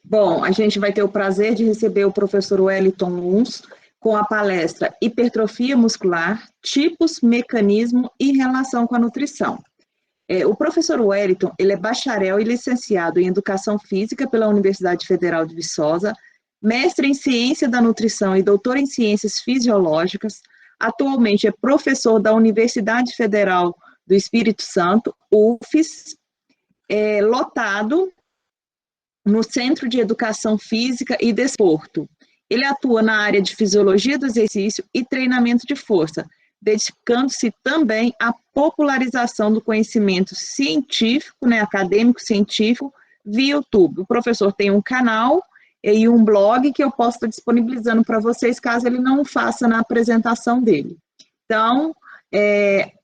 Bom, a gente vai ter o prazer de receber o professor Wellington Luns com a palestra Hipertrofia Muscular, Tipos, Mecanismo e Relação com a Nutrição. O professor Wellington, ele é bacharel e licenciado em Educação Física pela Universidade Federal de Viçosa, mestre em Ciência da Nutrição e doutor em Ciências Fisiológicas. Atualmente é professor da Universidade Federal do Espírito Santo, UFES, lotado no Centro de Educação Física e Desporto. Ele atua na área de Fisiologia do Exercício e Treinamento de Força, dedicando-se também à popularização do conhecimento científico, acadêmico científico, via YouTube. O professor tem um canal e um blog que eu posso estar disponibilizando para vocês, caso ele não faça na apresentação dele. Então,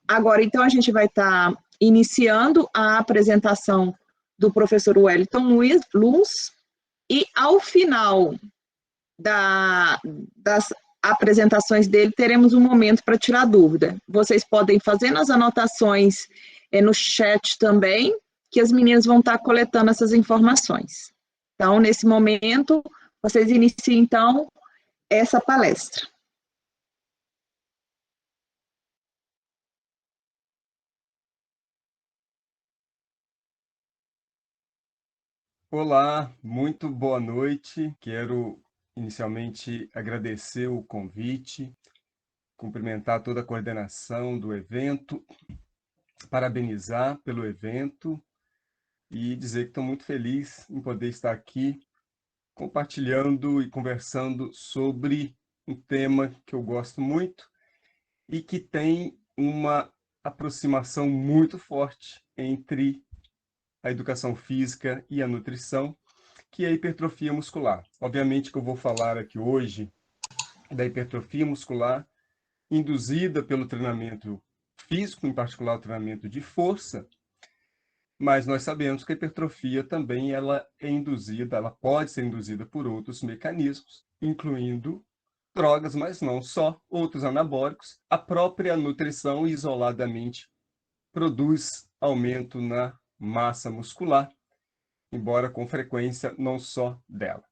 agora a gente vai estar iniciando a apresentação do professor Wellington Luns, e ao final das apresentações dele, teremos um momento para tirar dúvida. Vocês podem fazer nas anotações no chat também, que as meninas vão estar coletando essas informações. Então, nesse momento, vocês iniciam, então, essa palestra. Olá, muito boa noite. Quero inicialmente agradecer o convite, cumprimentar toda a coordenação do evento, parabenizar pelo evento e dizer que estou muito feliz em poder estar aqui compartilhando e conversando sobre um tema que eu gosto muito e que tem uma aproximação muito forte entre a educação física e a nutrição, que é a hipertrofia muscular. Obviamente que eu vou falar aqui hoje da hipertrofia muscular induzida pelo treinamento físico, em particular o treinamento de força, mas nós sabemos que a hipertrofia também ela pode ser induzida por outros mecanismos, incluindo drogas, mas não só, outros anabólicos. A própria nutrição isoladamente produz aumento na massa muscular, embora com frequência não só dela.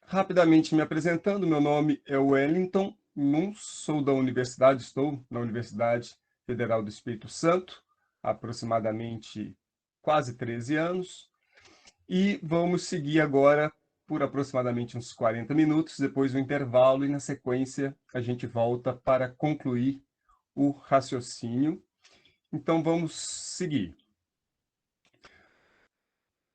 Rapidamente me apresentando, meu nome é Wellington Luns, estou na Universidade Federal do Espírito Santo, há aproximadamente quase 13 anos, e vamos seguir agora por aproximadamente uns 40 minutos, depois do intervalo, e na sequência a gente volta para concluir o raciocínio. Então vamos seguir.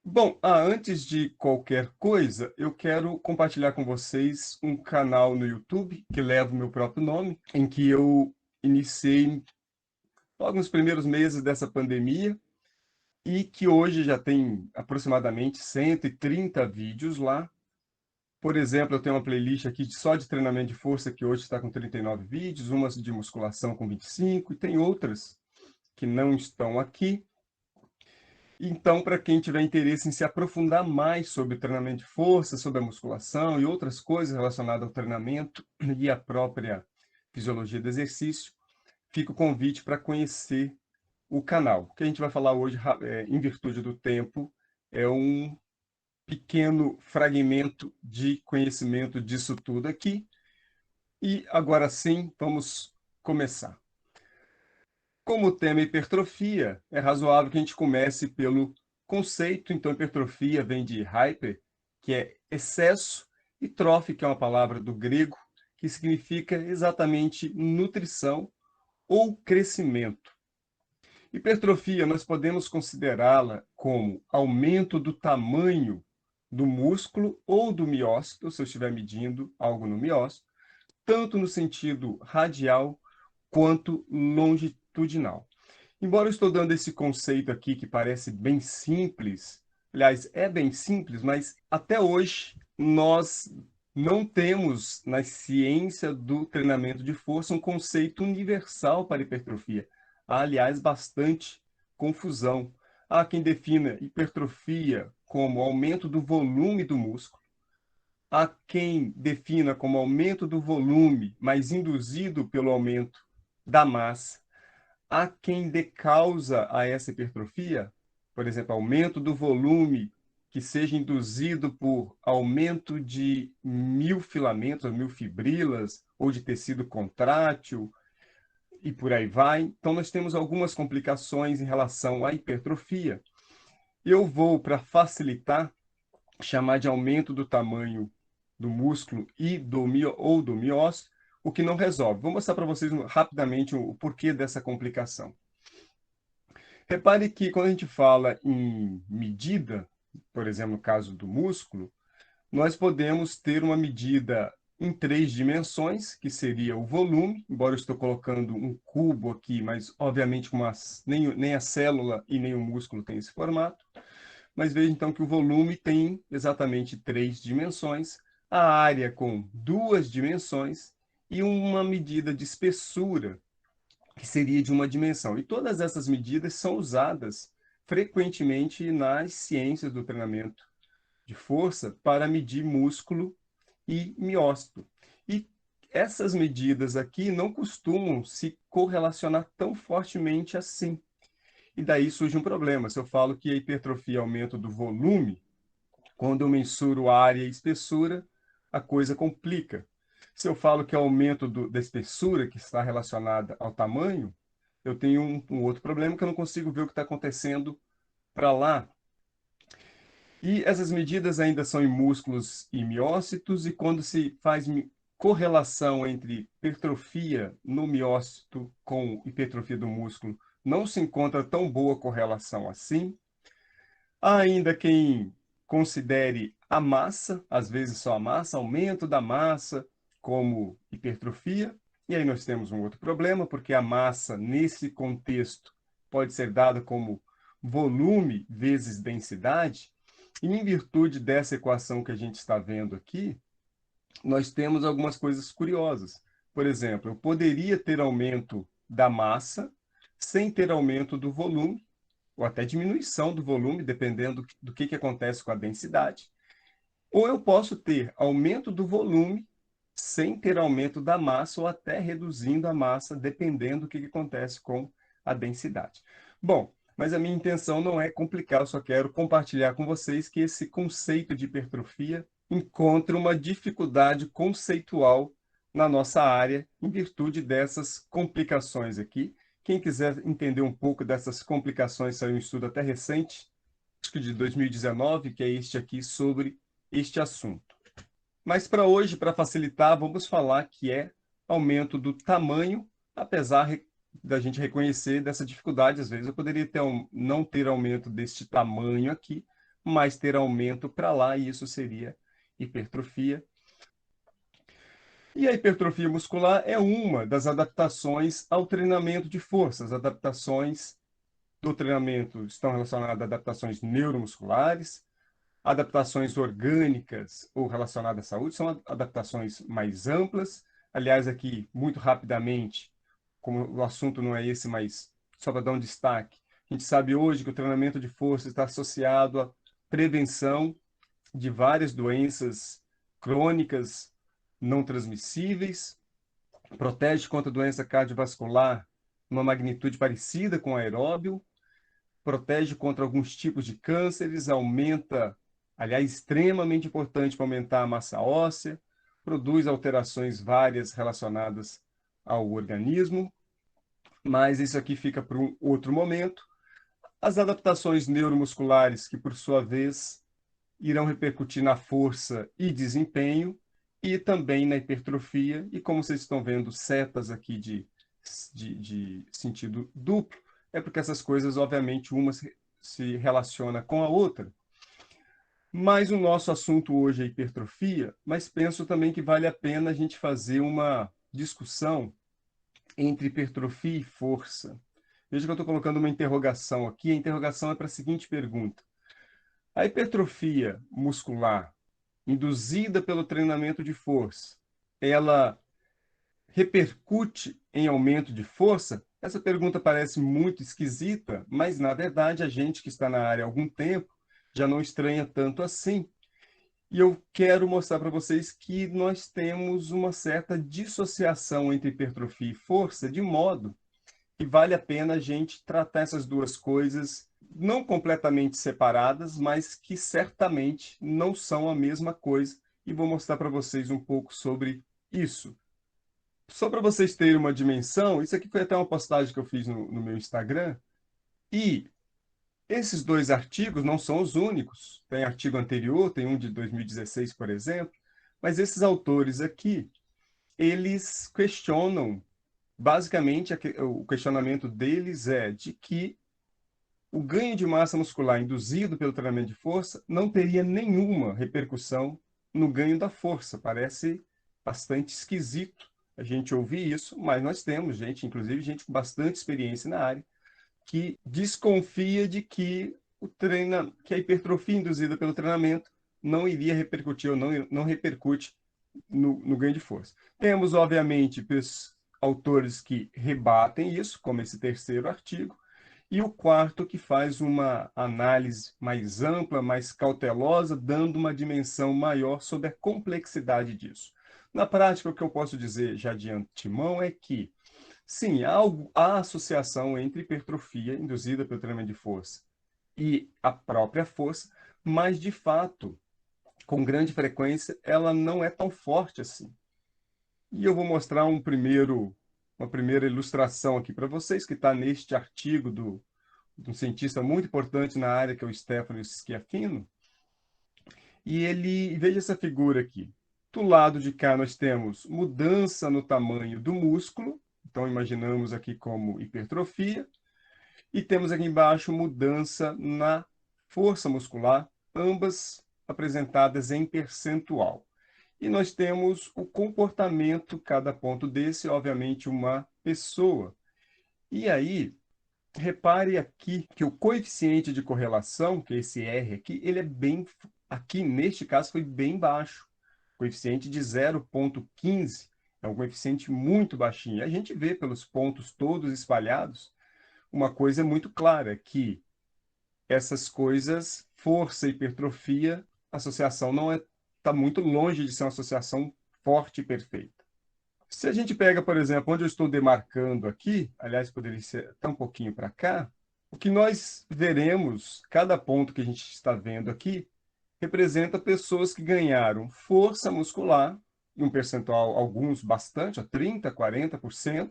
Bom, antes de qualquer coisa, eu quero compartilhar com vocês um canal no YouTube, que leva o meu próprio nome, em que eu iniciei logo nos primeiros meses dessa pandemia, e que hoje já tem aproximadamente 130 vídeos lá. Por exemplo, eu tenho uma playlist aqui só de treinamento de força, que hoje está com 39 vídeos, umas de musculação com 25, e tem outras que não estão aqui. Então, para quem tiver interesse em se aprofundar mais sobre o treinamento de força, sobre a musculação e outras coisas relacionadas ao treinamento e à própria fisiologia do exercício, fica o convite para conhecer o canal. O que a gente vai falar hoje, em virtude do tempo, é um pequeno fragmento de conhecimento disso tudo aqui. E agora sim, vamos começar. Como o tema é hipertrofia, é razoável que a gente comece pelo conceito. Então, hipertrofia vem de hyper, que é excesso, e trophy, que é uma palavra do grego, que significa exatamente nutrição ou crescimento. Hipertrofia, nós podemos considerá-la como aumento do tamanho do músculo ou do miócito, se eu estiver medindo algo no miócito, tanto no sentido radial quanto longitudinal. Embora eu estou dando esse conceito aqui que parece bem simples, aliás, é bem simples, mas até hoje nós não temos na ciência do treinamento de força um conceito universal para hipertrofia. Há, aliás, bastante confusão. Há quem defina hipertrofia como aumento do volume do músculo. Há quem defina como aumento do volume, mas induzido pelo aumento da massa. Há quem dê causa a essa hipertrofia, por exemplo, aumento do volume que seja induzido por aumento de miofilamentos, ou miofibrilas, ou de tecido contrátil, e por aí vai. Então, nós temos algumas complicações em relação à hipertrofia. Eu vou, para facilitar, chamar de aumento do tamanho do músculo e ou do miócito, o que não resolve. Vou mostrar para vocês rapidamente o porquê dessa complicação. Repare que quando a gente fala em medida, por exemplo, no caso do músculo, nós podemos ter uma medida em 3 dimensões, que seria o volume, embora eu estou colocando um cubo aqui, mas obviamente nem a célula e nem o músculo tem esse formato. Mas veja então que o volume tem exatamente 3 dimensões, a área com 2 dimensões e uma medida de espessura, que seria de 1 dimensão. E todas essas medidas são usadas frequentemente nas ciências do treinamento de força para medir músculo e miócito. E essas medidas aqui não costumam se correlacionar tão fortemente assim. E daí surge um problema. Se eu falo que a hipertrofia é aumento do volume, quando eu mensuro área e espessura, a coisa complica. Se eu falo que é aumento da espessura, que está relacionada ao tamanho, eu tenho um outro problema que eu não consigo ver o que está acontecendo para lá. E essas medidas ainda são em músculos e miócitos, e quando se faz correlação entre hipertrofia no miócito com hipertrofia do músculo, não se encontra tão boa correlação assim. Há ainda quem considere a massa, às vezes só a massa, aumento da massa como hipertrofia. E aí nós temos um outro problema, porque a massa, nesse contexto, pode ser dada como volume vezes densidade. E em virtude dessa equação que a gente está vendo aqui, nós temos algumas coisas curiosas. Por exemplo, eu poderia ter aumento da massa sem ter aumento do volume, ou até diminuição do volume, dependendo do que acontece com a densidade. Ou eu posso ter aumento do volume sem ter aumento da massa, ou até reduzindo a massa, dependendo do que acontece com a densidade. Bom, mas a minha intenção não é complicar, eu só quero compartilhar com vocês que esse conceito de hipertrofia encontra uma dificuldade conceitual na nossa área, em virtude dessas complicações aqui. Quem quiser entender um pouco dessas complicações, saiu um estudo até recente, acho que de 2019, que é este aqui, sobre este assunto. Mas para hoje, para facilitar, vamos falar que é aumento do tamanho, apesar da gente reconhecer dessa dificuldade. Às vezes eu poderia não ter aumento deste tamanho aqui, mas ter aumento para lá, e isso seria hipertrofia. E a hipertrofia muscular é uma das adaptações ao treinamento de força. As adaptações do treinamento estão relacionadas a adaptações neuromusculares, adaptações orgânicas ou relacionadas à saúde, são adaptações mais amplas. Aliás, aqui, muito rapidamente, como o assunto não é esse, mas só para dar um destaque, a gente sabe hoje que o treinamento de força está associado à prevenção de várias doenças crônicas não transmissíveis, protege contra doença cardiovascular numa magnitude parecida com aeróbio, protege contra alguns tipos de cânceres, aumenta, aliás, extremamente importante para aumentar a massa óssea, produz alterações várias relacionadas ao organismo, mas isso aqui fica para um outro momento. As adaptações neuromusculares, que por sua vez irão repercutir na força e desempenho, e também na hipertrofia, e como vocês estão vendo setas aqui de sentido duplo, é porque essas coisas, obviamente, uma se relaciona com a outra. Mas o nosso assunto hoje é hipertrofia, mas penso também que vale a pena a gente fazer uma discussão entre hipertrofia e força. Veja que eu estou colocando uma interrogação aqui, a interrogação é para a seguinte pergunta: a hipertrofia muscular induzida pelo treinamento de força, ela repercute em aumento de força? Essa pergunta parece muito esquisita, mas na verdade a gente que está na área há algum tempo já não estranha tanto assim. E eu quero mostrar para vocês que nós temos uma certa dissociação entre hipertrofia e força, de modo que vale a pena a gente tratar essas duas coisas não completamente separadas, mas que certamente não são a mesma coisa. E vou mostrar para vocês um pouco sobre isso. Só para vocês terem uma dimensão, isso aqui foi até uma postagem que eu fiz no meu Instagram. E esses dois artigos não são os únicos. Tem artigo anterior, tem um de 2016, por exemplo. Mas esses autores aqui, eles questionam, basicamente, o questionamento deles é de que o ganho de massa muscular induzido pelo treinamento de força não teria nenhuma repercussão no ganho da força. Parece bastante esquisito a gente ouvir isso, mas nós temos gente, inclusive gente com bastante experiência na área, que desconfia de que que a hipertrofia induzida pelo treinamento não iria repercutir ou não repercute no ganho de força. Temos, obviamente, autores que rebatem isso, como esse terceiro artigo, e o quarto que faz uma análise mais ampla, mais cautelosa, dando uma dimensão maior sobre a complexidade disso. Na prática, o que eu posso dizer já de antemão é que, sim, há associação entre hipertrofia induzida pelo treinamento de força e a própria força, mas, de fato, com grande frequência, ela não é tão forte assim. E eu vou mostrar uma primeira ilustração aqui para vocês, que está neste artigo de um cientista muito importante na área, que é o Stefano Schiaffino. Veja essa figura aqui. Do lado de cá nós temos mudança no tamanho do músculo, então imaginamos aqui como hipertrofia, e temos aqui embaixo mudança na força muscular, ambas apresentadas em percentual. E nós temos o comportamento, cada ponto desse, obviamente, uma pessoa. E aí, repare aqui que o coeficiente de correlação, que é esse R aqui, ele é aqui neste caso foi bem baixo. Coeficiente de 0,15, é um coeficiente muito baixinho. A gente vê pelos pontos todos espalhados uma coisa muito clara, que essas coisas, força e hipertrofia, a associação não está muito longe de ser uma associação forte e perfeita. Se a gente pega, por exemplo, onde eu estou demarcando aqui, aliás, poderia ser até um pouquinho para cá, o que nós veremos, cada ponto que a gente está vendo aqui, representa pessoas que ganharam força muscular, em um percentual, alguns bastante, 30%, 40%,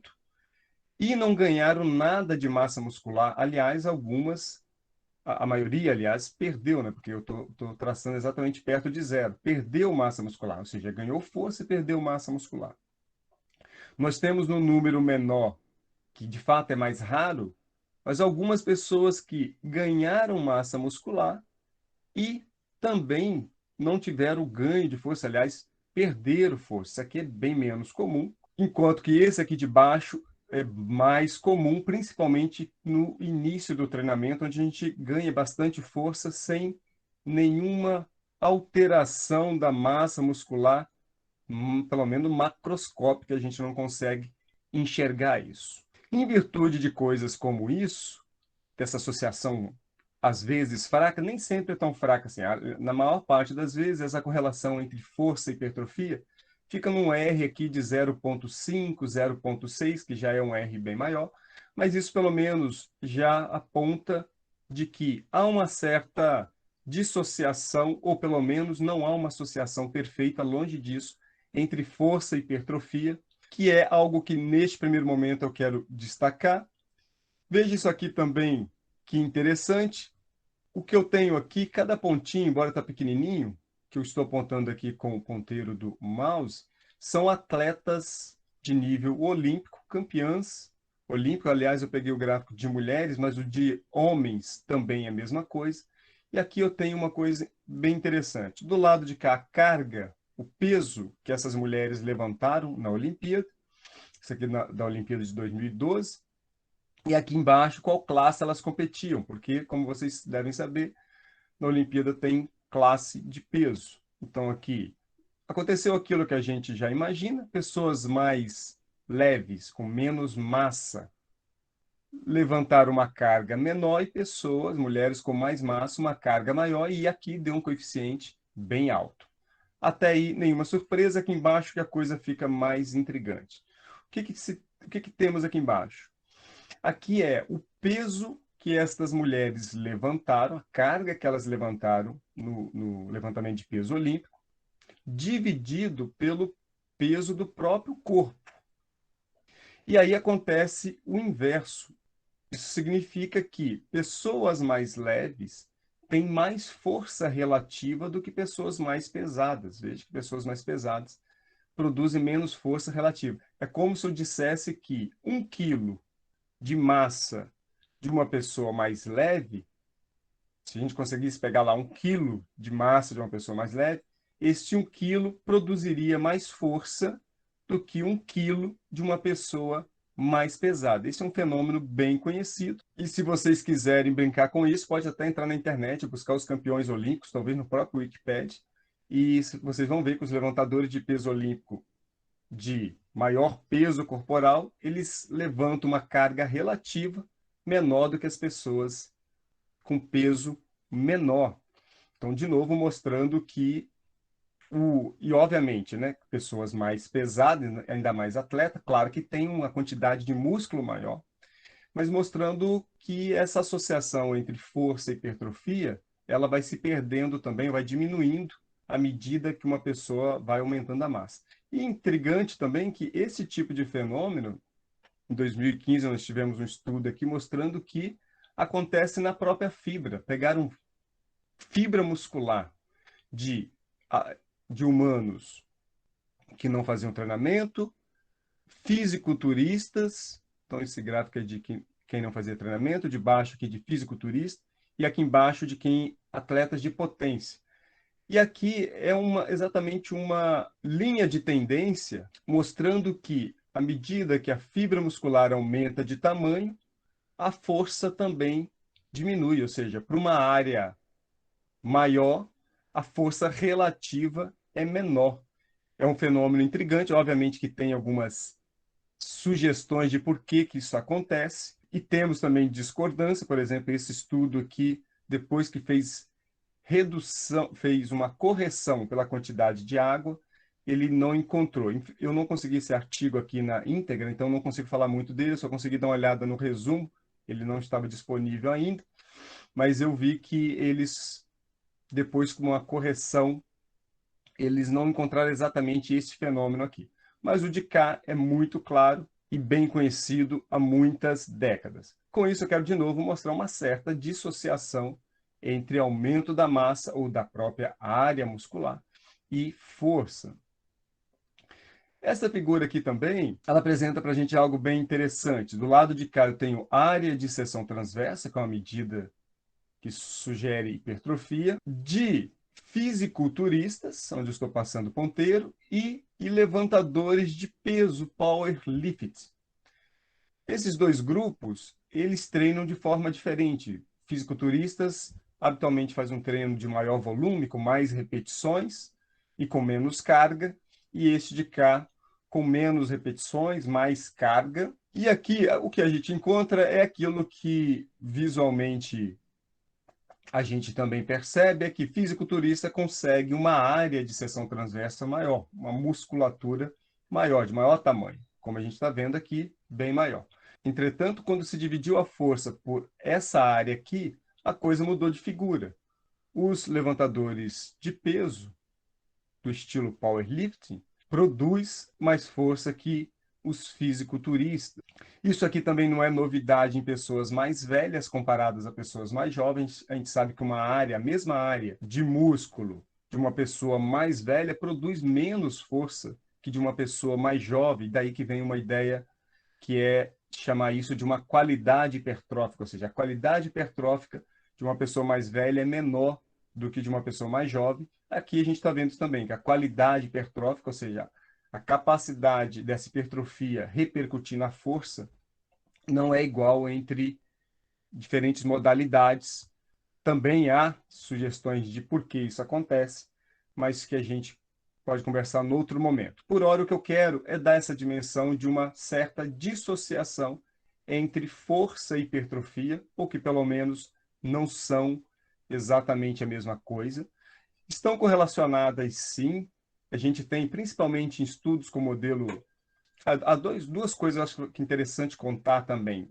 e não ganharam nada de massa muscular. Aliás, algumas, a maioria, aliás, perdeu, né? Porque eu estou traçando exatamente perto de zero. Perdeu massa muscular, ou seja, ganhou força e perdeu massa muscular. Nós temos no número menor, que de fato é mais raro, mas algumas pessoas que ganharam massa muscular e também não tiveram ganho de força, aliás, perderam força. Isso aqui é bem menos comum, enquanto que esse aqui de baixo é mais comum, principalmente no início do treinamento, onde a gente ganha bastante força sem nenhuma alteração da massa muscular, pelo menos macroscópica, a gente não consegue enxergar isso. Em virtude de coisas como isso, dessa associação às vezes fraca, nem sempre é tão fraca assim. Na maior parte das vezes, essa correlação entre força e hipertrofia fica num R aqui de 0,5, 0,6, que já é um R bem maior, mas isso pelo menos já aponta de que há uma certa dissociação, ou pelo menos não há uma associação perfeita, longe disso, entre força e hipertrofia, que é algo que neste primeiro momento eu quero destacar. Veja isso aqui também, que interessante. O que eu tenho aqui, cada pontinho, embora está pequenininho, que eu estou apontando aqui com o ponteiro do mouse, são atletas de nível olímpico, campeãs olímpico. Aliás, eu peguei o gráfico de mulheres, mas o de homens também é a mesma coisa. E aqui eu tenho uma coisa bem interessante. Do lado de cá, a carga, o peso que essas mulheres levantaram na Olimpíada, isso aqui da Olimpíada de 2012, e aqui embaixo qual classe elas competiam, porque, como vocês devem saber, na Olimpíada tem classe de peso. Então, aqui aconteceu aquilo que a gente já imagina: pessoas mais leves, com menos massa, levantaram uma carga menor, e pessoas, mulheres com mais massa, uma carga maior, e aqui deu um coeficiente bem alto. Até aí, nenhuma surpresa. Aqui embaixo que a coisa fica mais intrigante. O que temos aqui embaixo? Aqui é o peso que estas mulheres levantaram, a carga que elas levantaram no levantamento de peso olímpico, dividido pelo peso do próprio corpo. E aí acontece o inverso. Isso significa que pessoas mais leves têm mais força relativa do que pessoas mais pesadas. Veja que pessoas mais pesadas produzem menos força relativa. É como se eu dissesse que 1 quilo de massa de uma pessoa mais leve, se a gente conseguisse pegar lá 1 quilo de massa de uma pessoa mais leve, este 1 quilo produziria mais força do que 1 quilo de uma pessoa mais pesada. Esse é um fenômeno bem conhecido. E se vocês quiserem brincar com isso, pode até entrar na internet, buscar os campeões olímpicos, talvez no próprio Wikipedia, e vocês vão ver que os levantadores de peso olímpico de maior peso corporal, eles levantam uma carga relativa menor do que as pessoas com peso menor. Então, de novo, mostrando que e obviamente, né, pessoas mais pesadas, ainda mais atleta, claro que tem uma quantidade de músculo maior, mas mostrando que essa associação entre força e hipertrofia, ela vai se perdendo também, vai diminuindo à medida que uma pessoa vai aumentando a massa. E intrigante também que esse tipo de fenômeno, em 2015 nós tivemos um estudo aqui mostrando que acontece na própria fibra. Pegaram fibra muscular de humanos que não faziam treinamento, fisiculturistas, então esse gráfico é de quem não fazia treinamento, de baixo aqui de fisiculturista, e aqui embaixo de quem atletas de potência. E aqui é exatamente uma linha de tendência mostrando que, à medida que a fibra muscular aumenta de tamanho, a força também diminui, ou seja, para uma área maior, a força relativa é menor. É um fenômeno intrigante, obviamente que tem algumas sugestões de por que isso acontece, e temos também discordância, por exemplo, esse estudo aqui, depois que fez uma correção pela quantidade de água, ele não encontrou. Eu não consegui esse artigo aqui na íntegra, então não consigo falar muito dele, só consegui dar uma olhada no resumo, ele não estava disponível ainda, mas eu vi que eles, depois com uma correção, eles não encontraram exatamente esse fenômeno aqui. Mas o de cá é muito claro e bem conhecido há muitas décadas. Com isso, eu quero de novo mostrar uma certa dissociação entre aumento da massa ou da própria área muscular e força. Essa figura aqui também, ela apresenta para a gente algo bem interessante. Do lado de cá eu tenho área de seção transversa, que é uma medida que sugere hipertrofia, de fisiculturistas, onde eu estou passando o ponteiro, e levantadores de peso, powerlift. Esses dois grupos, eles treinam de forma diferente. Fisiculturistas habitualmente fazem um treino de maior volume, com mais repetições e com menos carga, e este de cá com menos repetições, mais carga. E aqui o que a gente encontra é aquilo que visualmente a gente também percebe, é que fisiculturista consegue uma área de seção transversa maior, uma musculatura maior, de maior tamanho, como a gente está vendo aqui, bem maior. Entretanto, quando se dividiu a força por essa área aqui, a coisa mudou de figura. Os levantadores de peso, do estilo powerlifting, produz mais força que os fisiculturistas. Isso aqui também não é novidade em pessoas mais velhas comparadas a pessoas mais jovens. A gente sabe que a mesma área de músculo de uma pessoa mais velha produz menos força que de uma pessoa mais jovem. Daí que vem uma ideia que é chamar isso de uma qualidade hipertrófica, ou seja, a qualidade hipertrófica de uma pessoa mais velha é menor do que de uma pessoa mais jovem. Aqui a gente está vendo também que a qualidade hipertrófica, ou seja, a capacidade dessa hipertrofia repercutir na força, não é igual entre diferentes modalidades. Também há sugestões de por que isso acontece, mas que a gente pode conversar no outro momento. Por hora, o que eu quero é dar essa dimensão de uma certa dissociação entre força e hipertrofia, ou que pelo menos não são exatamente a mesma coisa. Estão correlacionadas, sim. A gente tem, principalmente em estudos com modelo... Há duas coisas eu acho que é interessante contar também.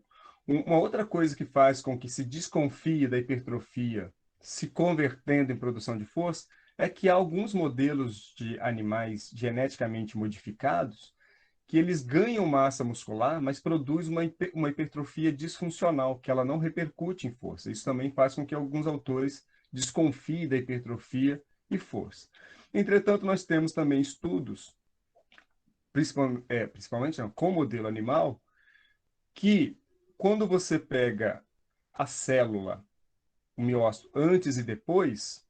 Uma outra coisa que faz com que se desconfie da hipertrofia se convertendo em produção de força é que há alguns modelos de animais geneticamente modificados que eles ganham massa muscular, mas produzem uma hipertrofia disfuncional, que ela não repercute em força. Isso também faz com que alguns autores desconfiem da hipertrofia e força. Entretanto, nós temos também estudos, principalmente não, com modelo animal, que quando você pega a célula, o miócito, antes e depois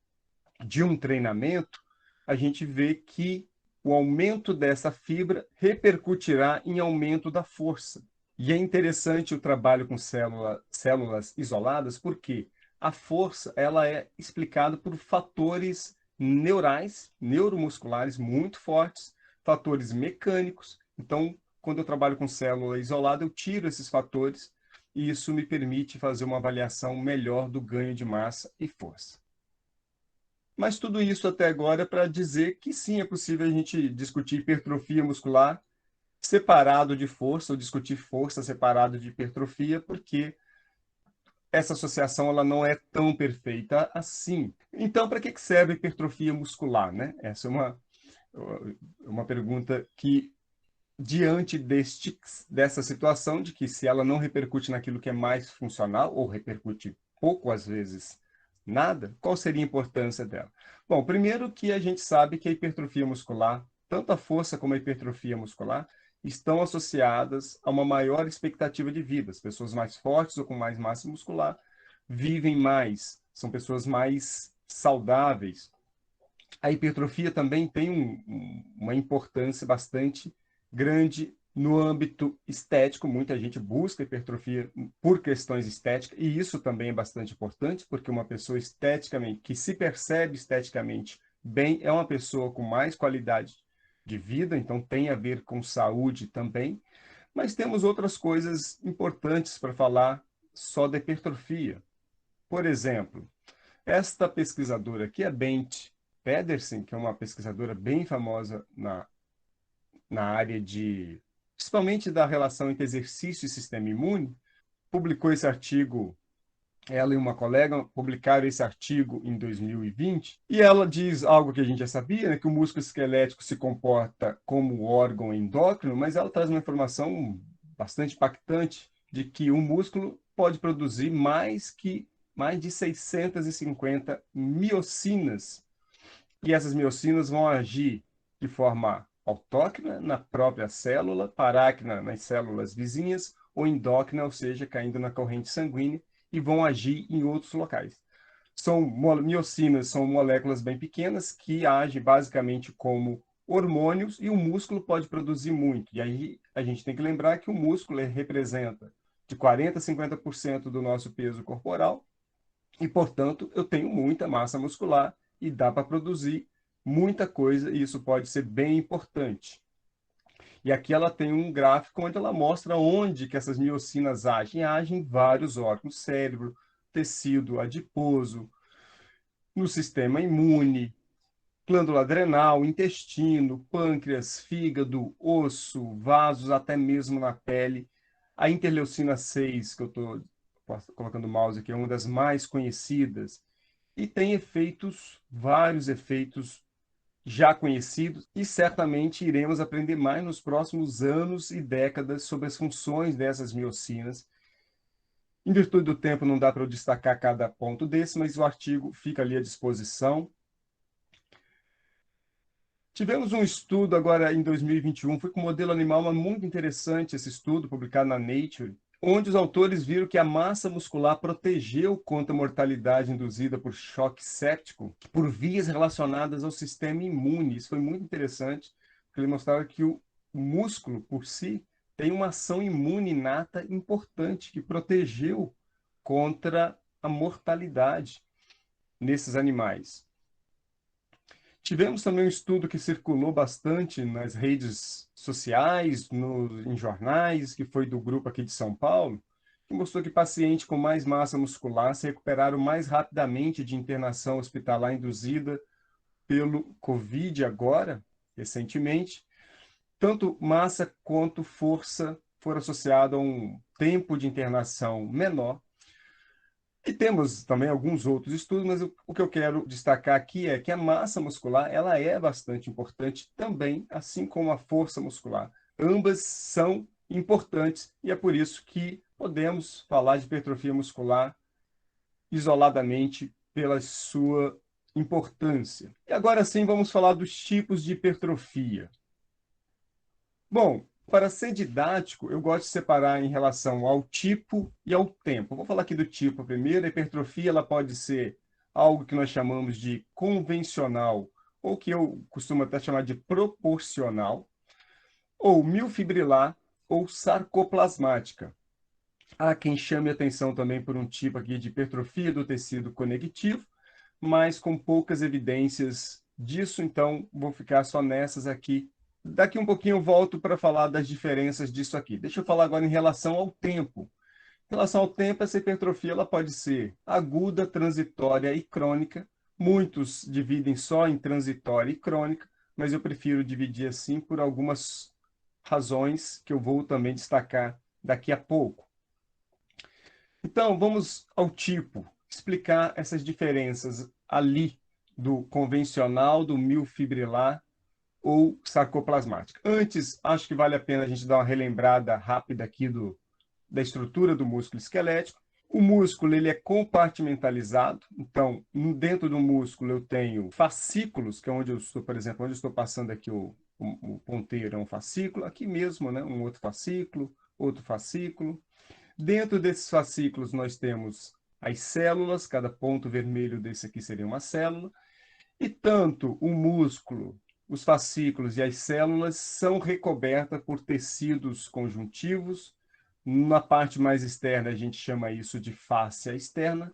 de um treinamento, a gente vê que o aumento dessa fibra repercutirá em aumento da força. E é interessante o trabalho com células isoladas, porque a força ela é explicada por fatores neurais, neuromusculares muito fortes, fatores mecânicos. Então, quando eu trabalho com célula isolada, eu tiro esses fatores e isso me permite fazer uma avaliação melhor do ganho de massa e força. Mas tudo isso até agora é para dizer que sim, é possível a gente discutir hipertrofia muscular separado de força, ou discutir força separado de hipertrofia, porque essa associação ela não é tão perfeita assim. Então, para que serve a hipertrofia muscular, né? Essa é uma pergunta que, diante dessa situação de que se ela não repercute naquilo que é mais funcional, ou repercute pouco, às vezes nada, qual seria a importância dela? Bom, primeiro que a gente sabe que a hipertrofia muscular, tanto a força como a hipertrofia muscular, estão associadas a uma maior expectativa de vida. As pessoas mais fortes ou com mais massa muscular vivem mais, são pessoas mais saudáveis. A hipertrofia também tem uma importância bastante grande no âmbito estético. Muita gente busca hipertrofia por questões estéticas, e isso também é bastante importante, porque uma pessoa esteticamente, que se percebe esteticamente bem, é uma pessoa com mais qualidade de vida, então tem a ver com saúde também. Mas temos outras coisas importantes para falar só da hipertrofia. Por exemplo, esta pesquisadora aqui, a Bente Pedersen, que é uma pesquisadora bem famosa na área de, principalmente da relação entre exercício e sistema imune, publicou esse artigo, ela e uma colega publicaram esse artigo em 2020, e ela diz algo que a gente já sabia, né, que o músculo esquelético se comporta como órgão endócrino, mas ela traz uma informação bastante impactante de que o músculo pode produzir mais de 650 miocinas, e essas miocinas vão agir de forma autóctona na própria célula, paráquina nas células vizinhas, ou endócrina, ou seja, caindo na corrente sanguínea, e vão agir em outros locais. Miocinas são moléculas bem pequenas que agem basicamente como hormônios, e o músculo pode produzir muito. E aí a gente tem que lembrar que o músculo representa de 40% a 50% do nosso peso corporal, e, portanto, eu tenho muita massa muscular e dá para produzir muita coisa, e isso pode ser bem importante. E aqui ela tem um gráfico onde ela mostra onde que essas miocinas agem. Agem em vários órgãos, cérebro, tecido adiposo, no sistema imune, glândula adrenal, intestino, pâncreas, fígado, osso, vasos, até mesmo na pele. A interleucina 6, que eu estou colocando o mouse aqui, é uma das mais conhecidas e tem efeitos, vários efeitos já conhecidos, e certamente iremos aprender mais nos próximos anos e décadas sobre as funções dessas miocinas. Em virtude do tempo, não dá para eu destacar cada ponto desse, mas o artigo fica ali à disposição. Tivemos um estudo agora em 2021, foi com modelo animal, mas muito interessante esse estudo, publicado na Nature, onde os autores viram que a massa muscular protegeu contra a mortalidade induzida por choque séptico por vias relacionadas ao sistema imune. Isso foi muito interessante, porque ele mostrava que o músculo, por si, tem uma ação imune inata importante, que protegeu contra a mortalidade nesses animais. Tivemos também um estudo que circulou bastante nas redes sociais, em jornais, que foi do grupo aqui de São Paulo, que mostrou que pacientes com mais massa muscular se recuperaram mais rapidamente de internação hospitalar induzida pelo COVID agora, recentemente. Tanto massa quanto força for associado a um tempo de internação menor. E temos também alguns outros estudos, mas o que eu quero destacar aqui é que a massa muscular ela é bastante importante também, assim como a força muscular. Ambas são importantes e é por isso que podemos falar de hipertrofia muscular isoladamente pela sua importância. E agora sim vamos falar dos tipos de hipertrofia. Bom, para ser didático, eu gosto de separar em relação ao tipo e ao tempo. Vou falar aqui do tipo primeiro. A hipertrofia ela pode ser algo que nós chamamos de convencional, ou que eu costumo até chamar de proporcional, ou miofibrilar, ou sarcoplasmática. Há quem chame atenção também por um tipo aqui de hipertrofia do tecido conectivo, mas com poucas evidências disso, então vou ficar só nessas aqui. Daqui um pouquinho eu volto para falar das diferenças disso aqui. Deixa eu falar agora em relação ao tempo. Em relação ao tempo, essa hipertrofia ela pode ser aguda, transitória e crônica. Muitos dividem só em transitória e crônica, mas eu prefiro dividir assim por algumas razões que eu vou também destacar daqui a pouco. Então, vamos ao tipo, explicar essas diferenças ali do convencional, do miofibrilar ou sarcoplasmática. Antes, acho que vale a pena a gente dar uma relembrada rápida aqui da estrutura do músculo esquelético. O músculo ele é compartimentalizado, então, dentro do músculo eu tenho fascículos, que é onde eu estou, por exemplo, onde eu estou passando aqui o ponteiro é um fascículo, aqui mesmo, né, um outro fascículo. Dentro desses fascículos, nós temos as células, cada ponto vermelho desse aqui seria uma célula, e tanto o músculo, os fascículos e as células são recobertas por tecidos conjuntivos. Na parte mais externa, a gente chama isso de fáscia externa,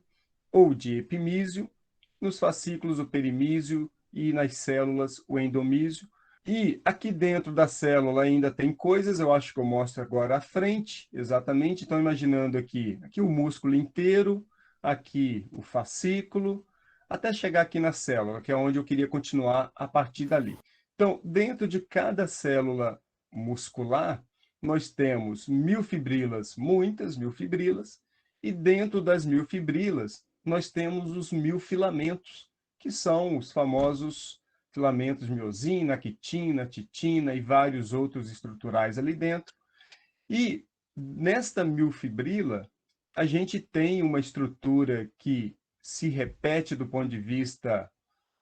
ou de epimísio. Nos fascículos, o perimísio, e nas células, o endomísio. E aqui dentro da célula ainda tem coisas, eu acho que eu mostro agora à frente, exatamente. Então, imaginando aqui o músculo inteiro, aqui o fascículo, até chegar aqui na célula, que é onde eu queria continuar a partir dali. Então, dentro de cada célula muscular, nós temos miofibrilas, muitas miofibrilas, e dentro das miofibrilas, nós temos os miofilamentos, que são os famosos filamentos miosina, quitina, titina e vários outros estruturais ali dentro. E nesta miofibrila, a gente tem uma estrutura que se repete do ponto de vista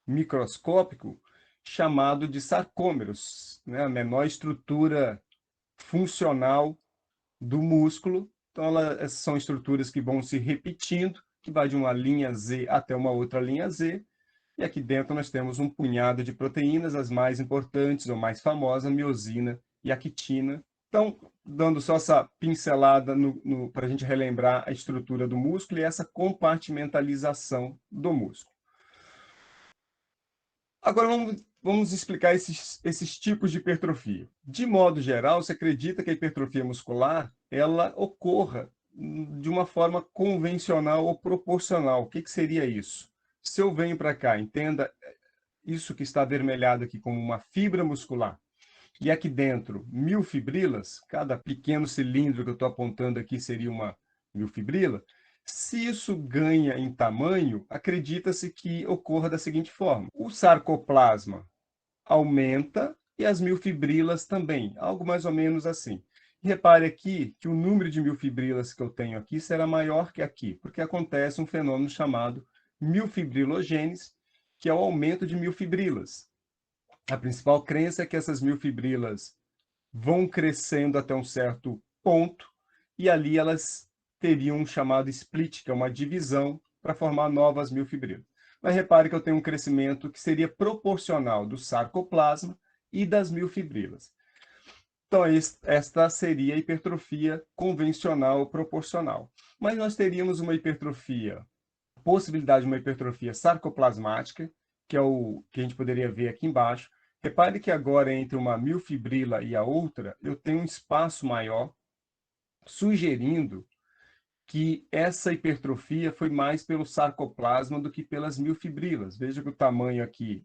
microscópico, chamado de sarcômeros, né? A menor estrutura funcional do músculo. Então, essas são estruturas que vão se repetindo, que vai de uma linha Z até uma outra linha Z. E aqui dentro nós temos um punhado de proteínas, as mais importantes ou mais famosas, a miosina e a quitina. Então, dando só essa pincelada para a gente relembrar a estrutura do músculo e essa compartimentalização do músculo. Agora vamos explicar esses tipos de hipertrofia. De modo geral, se acredita que a hipertrofia muscular ela ocorra de uma forma convencional ou proporcional. O que seria isso? Se eu venho para cá, entenda isso que está avermelhado aqui como uma fibra muscular, e aqui dentro miofibrilas, cada pequeno cilindro que eu estou apontando aqui seria uma miofibrila. Se isso ganha em tamanho, acredita-se que ocorra da seguinte forma: o sarcoplasma aumenta e as miofibrilas também, algo mais ou menos assim. E repare aqui que o número de miofibrilas que eu tenho aqui será maior que aqui, porque acontece um fenômeno chamado miofibrilogênese, que é o aumento de miofibrilas. A principal crença é que essas miofibrilas vão crescendo até um certo ponto e ali elas teriam um chamado split, que é uma divisão, para formar novas miofibrilas. Mas repare que eu tenho um crescimento que seria proporcional do sarcoplasma e das miofibrilas. Então, esta seria a hipertrofia convencional proporcional. Mas nós teríamos uma hipertrofia, possibilidade de uma hipertrofia sarcoplasmática, que é o que a gente poderia ver aqui embaixo. Repare que agora, entre uma miofibrila e a outra, eu tenho um espaço maior, sugerindo que essa hipertrofia foi mais pelo sarcoplasma do que pelas miofibrilas. Veja que o tamanho aqui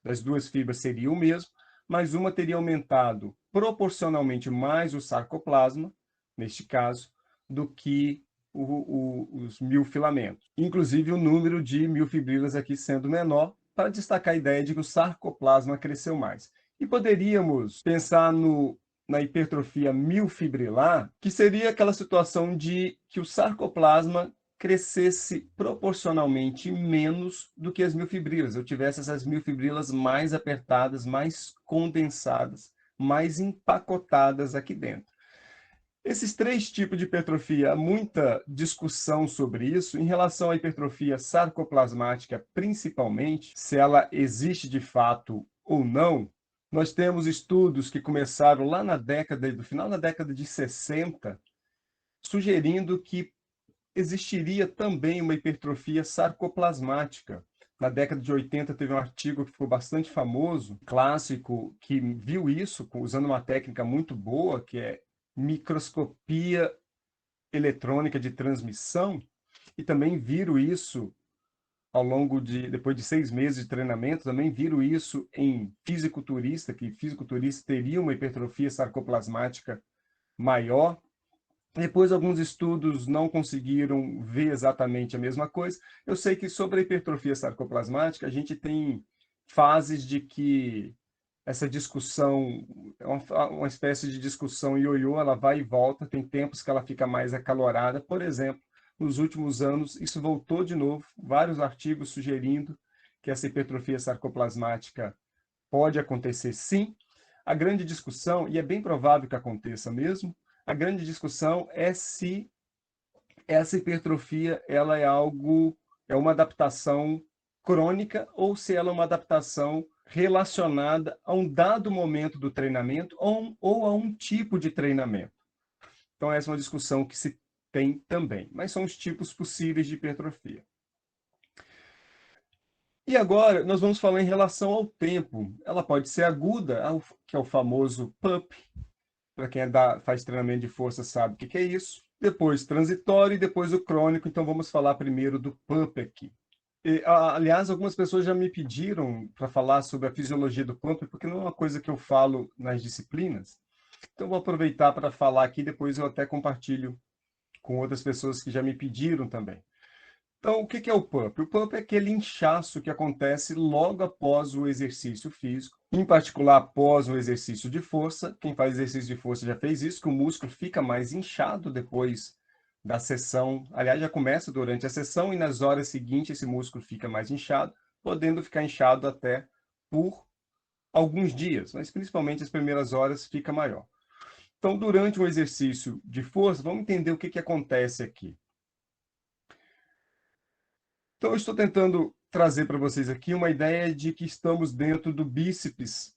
das duas fibras seria o mesmo, mas uma teria aumentado proporcionalmente mais o sarcoplasma neste caso, do que os miofilamentos. Inclusive, o número de miofibrilas aqui sendo menor, para destacar a ideia de que o sarcoplasma cresceu mais. E poderíamos pensar na hipertrofia miofibrilar, que seria aquela situação de que o sarcoplasma crescesse proporcionalmente menos do que as miofibrilas. Eu tivesse essas miofibrilas mais apertadas, mais condensadas, mais empacotadas aqui dentro. Esses três tipos de hipertrofia, há muita discussão sobre isso. Em relação à hipertrofia sarcoplasmática, principalmente, se ela existe de fato ou não, nós temos estudos que começaram lá no final da década de 60, sugerindo que existiria também uma hipertrofia sarcoplasmática. Na década de 80 teve um artigo que ficou bastante famoso, clássico, que viu isso usando uma técnica muito boa, que é microscopia eletrônica de transmissão, e também viram isso depois de 6 meses de treinamento, também viram isso em fisiculturista, que fisiculturista teria uma hipertrofia sarcoplasmática maior. Depois, alguns estudos não conseguiram ver exatamente a mesma coisa. Eu sei que sobre a hipertrofia sarcoplasmática, a gente tem fases de que essa discussão é uma espécie de discussão ioiô, ela vai e volta, tem tempos que ela fica mais acalorada. Por exemplo, nos últimos anos, isso voltou de novo, vários artigos sugerindo que essa hipertrofia sarcoplasmática pode acontecer sim. A grande discussão, e é bem provável que aconteça mesmo, a grande discussão é se essa hipertrofia ela é uma adaptação crônica ou se ela é uma adaptação relacionada a um dado momento do treinamento ou a um tipo de treinamento. Então, essa é uma discussão que se tem também, mas são os tipos possíveis de hipertrofia. E agora, nós vamos falar em relação ao tempo. Ela pode ser aguda, que é o famoso PUP. Para quem faz treinamento de força sabe o que é isso. Depois transitório e depois o crônico. Então, vamos falar primeiro do PUP aqui. Aliás, algumas pessoas já me pediram para falar sobre a fisiologia do PUP, porque não é uma coisa que eu falo nas disciplinas. Então, vou aproveitar para falar aqui, depois eu até compartilho com outras pessoas que já me pediram também. Então, o que é o PUP? O PUP é aquele inchaço que acontece logo após o exercício físico, em particular após o exercício de força. Quem faz exercício de força já fez isso, que o músculo fica mais inchado depois da sessão. Aliás, já começa durante a sessão e nas horas seguintes esse músculo fica mais inchado, podendo ficar inchado até por alguns dias, mas principalmente as primeiras horas fica maior. Então, durante um exercício de força, vamos entender o que acontece aqui. Então, eu estou tentando trazer para vocês aqui uma ideia de que estamos dentro do bíceps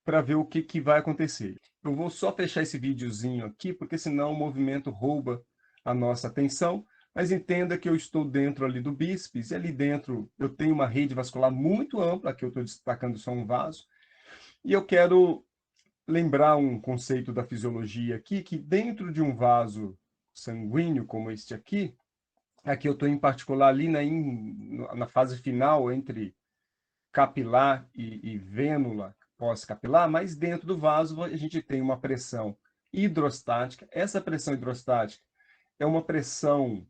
para ver o que vai acontecer. Eu vou só fechar esse videozinho aqui, porque senão o movimento rouba a nossa atenção, mas entenda que eu estou dentro ali do bíceps, e ali dentro eu tenho uma rede vascular muito ampla, aqui eu estou destacando só um vaso, e eu quero lembrar um conceito da fisiologia aqui, que dentro de um vaso sanguíneo como este aqui eu estou em particular ali na fase final entre capilar e vênula pós-capilar, mas dentro do vaso a gente tem uma pressão hidrostática. Essa pressão hidrostática é uma pressão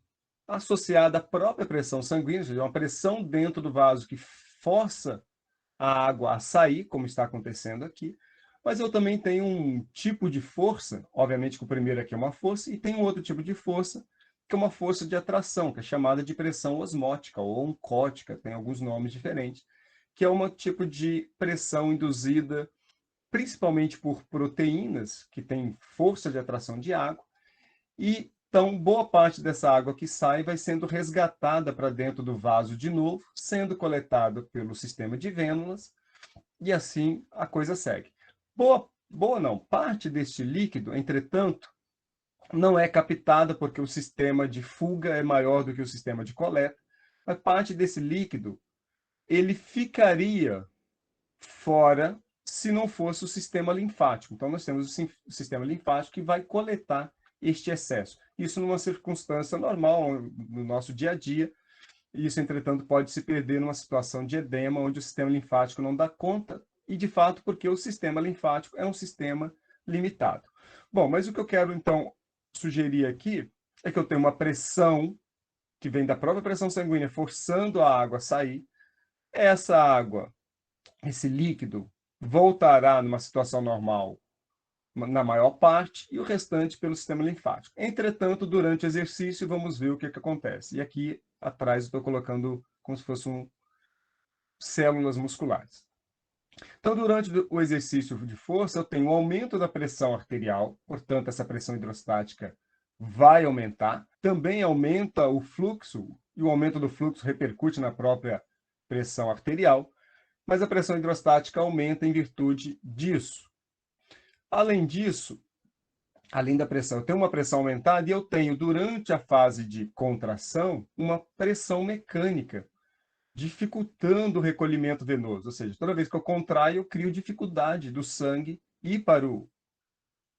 associada à própria pressão sanguínea, ou seja, uma pressão dentro do vaso que força a água a sair, como está acontecendo aqui. Mas eu também tenho um tipo de força, obviamente que o primeiro aqui é uma força, e tem um outro tipo de força, que é uma força de atração, que é chamada de pressão osmótica ou oncótica, tem alguns nomes diferentes, que é um tipo de pressão induzida principalmente por proteínas, que têm força de atração de água, e então boa parte dessa água que sai vai sendo resgatada para dentro do vaso de novo, sendo coletada pelo sistema de vênulas, e assim a coisa segue. Boa não, parte deste líquido, entretanto, não é captada porque o sistema de fuga é maior do que o sistema de coleta, mas parte desse líquido ele ficaria fora se não fosse o sistema linfático. Então, nós temos o sistema linfático que vai coletar este excesso. Isso numa circunstância normal, no nosso dia a dia. Isso, entretanto, pode se perder numa situação de edema, onde o sistema linfático não dá conta, e, de fato, porque o sistema linfático é um sistema limitado. Bom, mas o que eu quero, então, sugerir aqui é que eu tenho uma pressão que vem da própria pressão sanguínea forçando a água a sair. Essa água, esse líquido, voltará numa situação normal na maior parte e o restante pelo sistema linfático. Entretanto, durante o exercício, vamos ver o que acontece. E aqui atrás estou colocando como se fossem células musculares. Então, durante o exercício de força, eu tenho um aumento da pressão arterial, portanto, essa pressão hidrostática vai aumentar. Também aumenta o fluxo, e o aumento do fluxo repercute na própria pressão arterial, mas a pressão hidrostática aumenta em virtude disso. Além disso, além da pressão, eu tenho uma pressão aumentada e eu tenho, durante a fase de contração, uma pressão mecânica, dificultando o recolhimento venoso. Ou seja, toda vez que eu contraio, eu crio dificuldade do sangue ir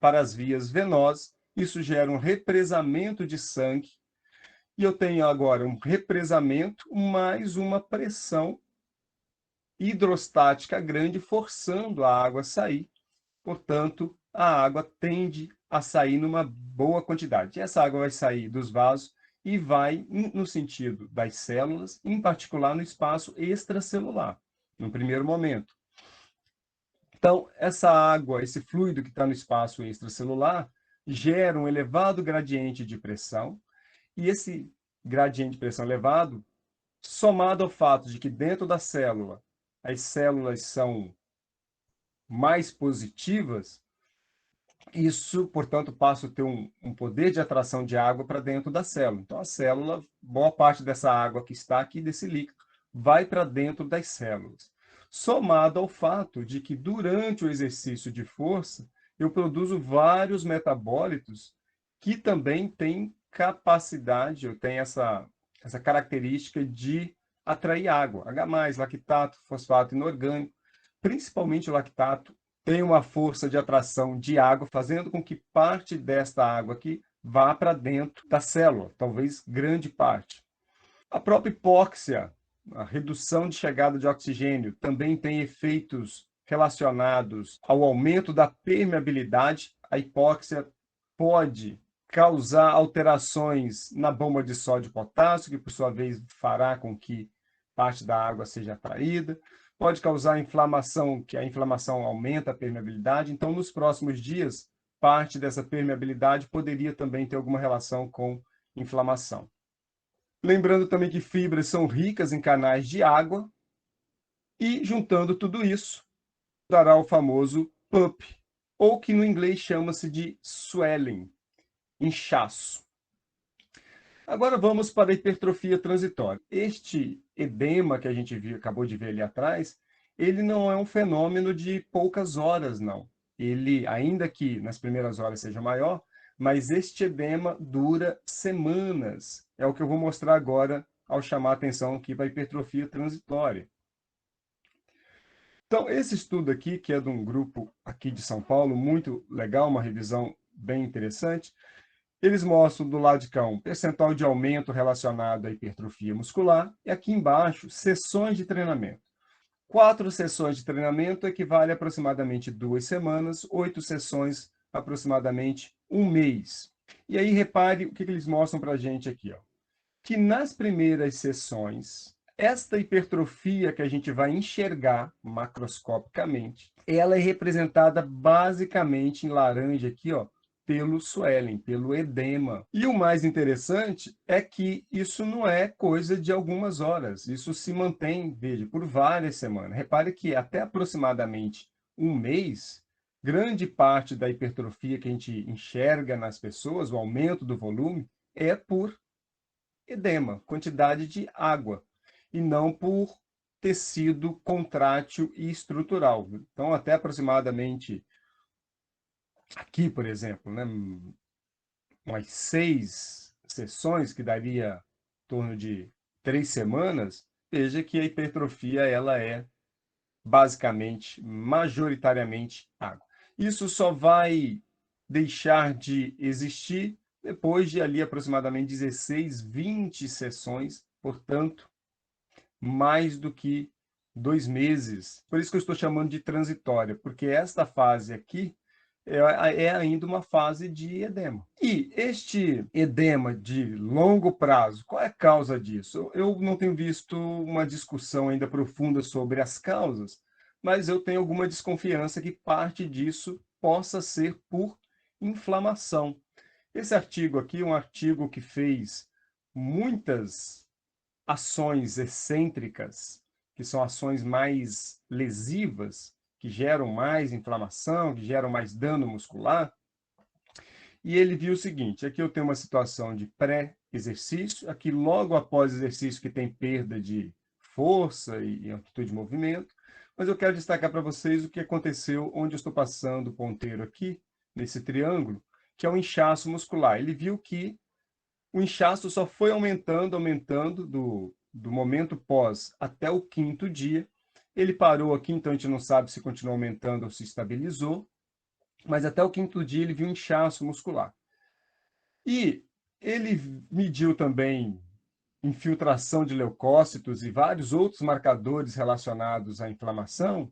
para as vias venosas. Isso gera um represamento de sangue. E eu tenho agora um represamento mais uma pressão hidrostática grande, forçando a água a sair. Portanto, a água tende a sair numa boa quantidade. Essa água vai sair dos vasos e vai no sentido das células, em particular no espaço extracelular, no primeiro momento. Então, essa água, esse fluido que está no espaço extracelular, gera um elevado gradiente de pressão, e esse gradiente de pressão elevado, somado ao fato de que dentro da célula, as células são mais positivas, isso, portanto, passa a ter um poder de atração de água para dentro da célula. Então, a célula, boa parte dessa água que está aqui, desse líquido, vai para dentro das células. Somado ao fato de que, durante o exercício de força, eu produzo vários metabólitos que também têm capacidade, eu tenho essa característica de atrair água. H+, lactato, fosfato inorgânico, principalmente o lactato, tem uma força de atração de água, fazendo com que parte desta água aqui vá para dentro da célula, talvez grande parte. A própria hipóxia, a redução de chegada de oxigênio, também tem efeitos relacionados ao aumento da permeabilidade. A hipóxia pode causar alterações na bomba de sódio e potássio, que por sua vez fará com que parte da água seja atraída. Pode causar inflamação, que a inflamação aumenta a permeabilidade. Então, nos próximos dias, parte dessa permeabilidade poderia também ter alguma relação com inflamação. Lembrando também que fibras são ricas em canais de água e, juntando tudo isso, dará o famoso pump, ou que no inglês chama-se de swelling, inchaço. Agora vamos para a hipertrofia transitória. Este edema que a gente acabou de ver ali atrás, ele não é um fenômeno de poucas horas, não. Ele, ainda que nas primeiras horas seja maior, mas este edema dura semanas. É o que eu vou mostrar agora ao chamar a atenção aqui para a hipertrofia transitória. Então, esse estudo aqui, que é de um grupo aqui de São Paulo, muito legal, uma revisão bem interessante, eles mostram do lado de cá um percentual de aumento relacionado à hipertrofia muscular e aqui embaixo, sessões de treinamento. 4 sessões de treinamento equivale a aproximadamente 2 semanas, 8 sessões, aproximadamente 1 mês. E aí, repare o que eles mostram para a gente aqui, ó, que nas primeiras sessões, esta hipertrofia que a gente vai enxergar macroscopicamente, ela é representada basicamente em laranja aqui, ó, pelo swelling, pelo edema. E o mais interessante é que isso não é coisa de algumas horas, isso se mantém, veja, por várias semanas. Repare que até aproximadamente 1 mês, grande parte da hipertrofia que a gente enxerga nas pessoas, o aumento do volume, é por edema, quantidade de água, e não por tecido contrátil e estrutural. Então, até aproximadamente aqui, por exemplo, né, umas 6 sessões, que daria em torno de 3 semanas, veja que a hipertrofia ela é basicamente, majoritariamente água. Isso só vai deixar de existir depois de ali aproximadamente 16, 20 sessões, portanto, mais do que 2 meses. Por isso que eu estou chamando de transitória, porque esta fase aqui é ainda uma fase de edema. E este edema de longo prazo, qual é a causa disso? Eu não tenho visto uma discussão ainda profunda sobre as causas, mas eu tenho alguma desconfiança que parte disso possa ser por inflamação. Esse artigo aqui é um artigo que fez muitas ações excêntricas, que são ações mais lesivas, que geram mais inflamação, que geram mais dano muscular. E ele viu o seguinte: aqui eu tenho uma situação de pré-exercício, aqui logo após o exercício que tem perda de força e amplitude de movimento, mas eu quero destacar para vocês o que aconteceu onde eu estou passando o ponteiro aqui, nesse triângulo, que é o inchaço muscular. Ele viu que o inchaço só foi aumentando, aumentando do momento pós até o 5º dia. Ele parou aqui, então a gente não sabe se continuou aumentando ou se estabilizou, mas até o 5º dia ele viu inchaço muscular. E ele mediu também infiltração de leucócitos e vários outros marcadores relacionados à inflamação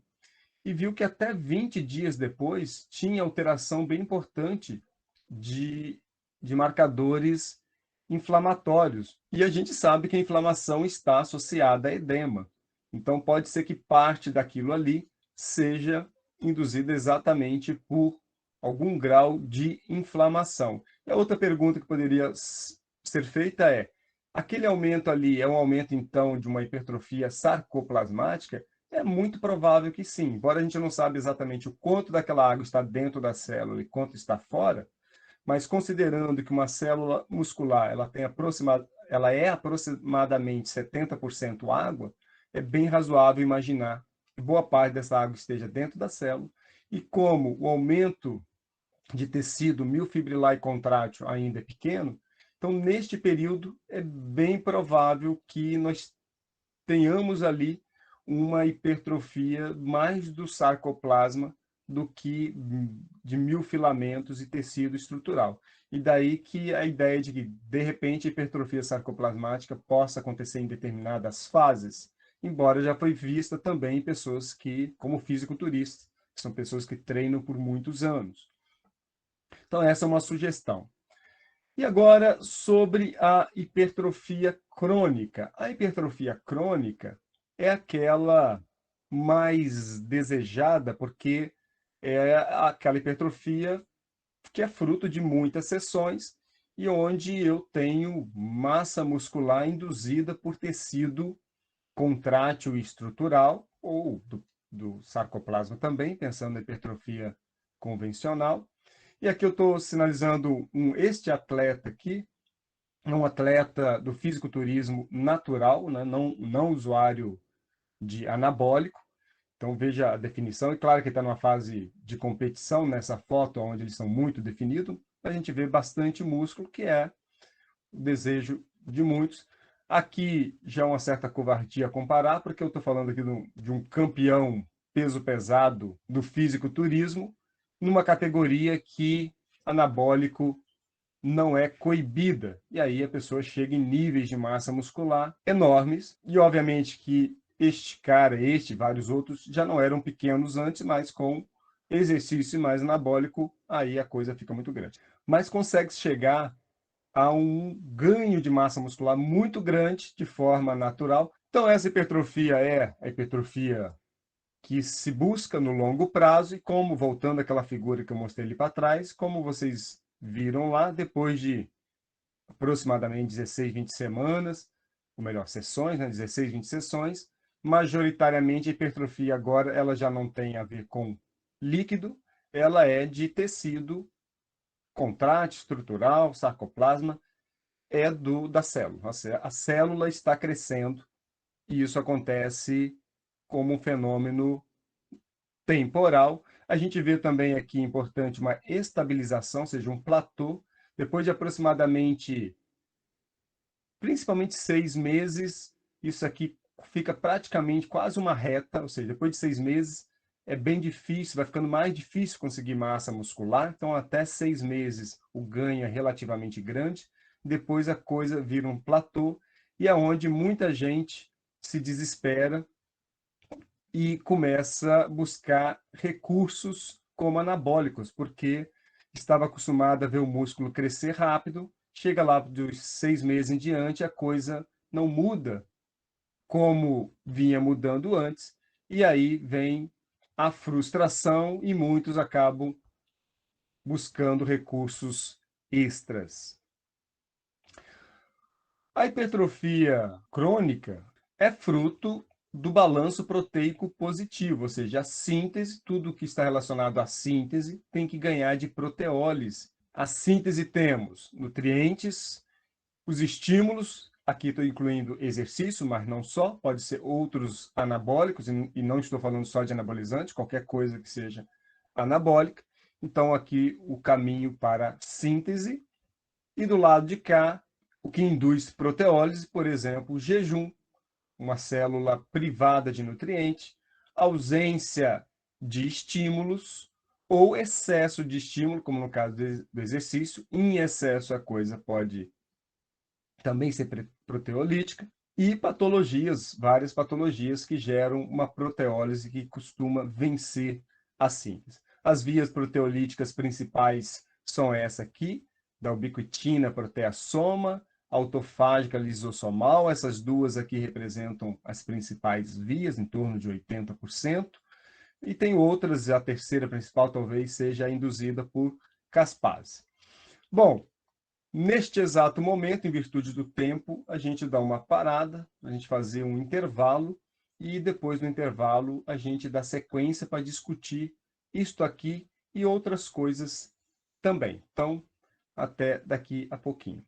e viu que até 20 dias depois tinha alteração bem importante de marcadores inflamatórios. E a gente sabe que a inflamação está associada a edema. Então, pode ser que parte daquilo ali seja induzida exatamente por algum grau de inflamação. E a outra pergunta que poderia ser feita é: aquele aumento ali é um aumento, então, de uma hipertrofia sarcoplasmática? É muito provável que sim. Embora a gente não saiba exatamente o quanto daquela água está dentro da célula e quanto está fora, mas considerando que uma célula muscular ela é aproximadamente 70% água, é bem razoável imaginar que boa parte dessa água esteja dentro da célula, e como o aumento de tecido miofibrilar e contrátil ainda é pequeno, então neste período é bem provável que nós tenhamos ali uma hipertrofia mais do sarcoplasma do que de miofilamentos e tecido estrutural. E daí que a ideia de que, de repente, a hipertrofia sarcoplasmática possa acontecer em determinadas fases, embora já foi vista também em pessoas que, como fisiculturistas, são pessoas que treinam por muitos anos. Então, essa é uma sugestão. E agora, sobre a hipertrofia crônica. A hipertrofia crônica é aquela mais desejada, porque é aquela hipertrofia que é fruto de muitas sessões e onde eu tenho massa muscular induzida por tecido contrátil e estrutural, ou do sarcoplasma também, pensando na hipertrofia convencional. E aqui eu estou sinalizando este atleta aqui, é um atleta do fisiculturismo natural, né? Não usuário de anabólico. Então veja a definição, e claro que está numa fase de competição, nessa foto onde eles são muito definidos, a gente vê bastante músculo, que é o desejo de muitos. Aqui já é uma certa covardia a comparar, porque eu estou falando aqui de um campeão peso pesado do fisiculturismo, numa categoria que anabólico não é coibida. E aí a pessoa chega em níveis de massa muscular enormes, e obviamente que este cara, e vários outros, já não eram pequenos antes, mas com exercício mais anabólico, aí a coisa fica muito grande. Mas consegue chegar a um ganho de massa muscular muito grande de forma natural. Então essa hipertrofia é a hipertrofia que se busca no longo prazo, e como, voltando àquela figura que eu mostrei ali para trás, como vocês viram lá, depois de aproximadamente 16, 20 semanas, ou melhor, sessões, né? 16, 20 sessões, majoritariamente a hipertrofia agora ela já não tem a ver com líquido, ela é de tecido contrátil, estrutural, sarcoplasma, é da célula. A célula está crescendo e isso acontece como um fenômeno temporal. A gente vê também aqui, importante, uma estabilização, ou seja, um platô, depois de aproximadamente, principalmente 6 meses, isso aqui fica praticamente quase uma reta, ou seja, depois de 6 meses é bem difícil, vai ficando mais difícil conseguir massa muscular, então até 6 meses o ganho é relativamente grande, depois a coisa vira um platô, e é onde muita gente se desespera e começa a buscar recursos como anabólicos, porque estava acostumada a ver o músculo crescer rápido, chega lá dos 6 meses em diante, a coisa não muda como vinha mudando antes, e aí vem a frustração e muitos acabam buscando recursos extras. A hipertrofia crônica é fruto do balanço proteico positivo, ou seja, a síntese, tudo que está relacionado à síntese tem que ganhar de proteólise. A síntese temos nutrientes, os estímulos, aqui estou incluindo exercício, mas não só, pode ser outros anabólicos, e não estou falando só de anabolizante, qualquer coisa que seja anabólica. Então, aqui o caminho para síntese, e do lado de cá, o que induz proteólise, por exemplo, o jejum, uma célula privada de nutriente, ausência de estímulos ou excesso de estímulo, como no caso do exercício. Em excesso, a coisa pode também ser proteolítica, e patologias, várias patologias que geram uma proteólise que costuma vencer a síntese. As vias proteolíticas principais são essa aqui, da ubiquitina proteassoma, autofágica lisossomal, essas duas aqui representam as principais vias, em torno de 80%, e tem outras, a terceira principal talvez seja induzida por caspase. Bom, neste exato momento, em virtude do tempo, a gente dá uma parada, a gente fazer um intervalo, e depois do intervalo a gente dá sequência para discutir isto aqui e outras coisas também. Então, até daqui a pouquinho.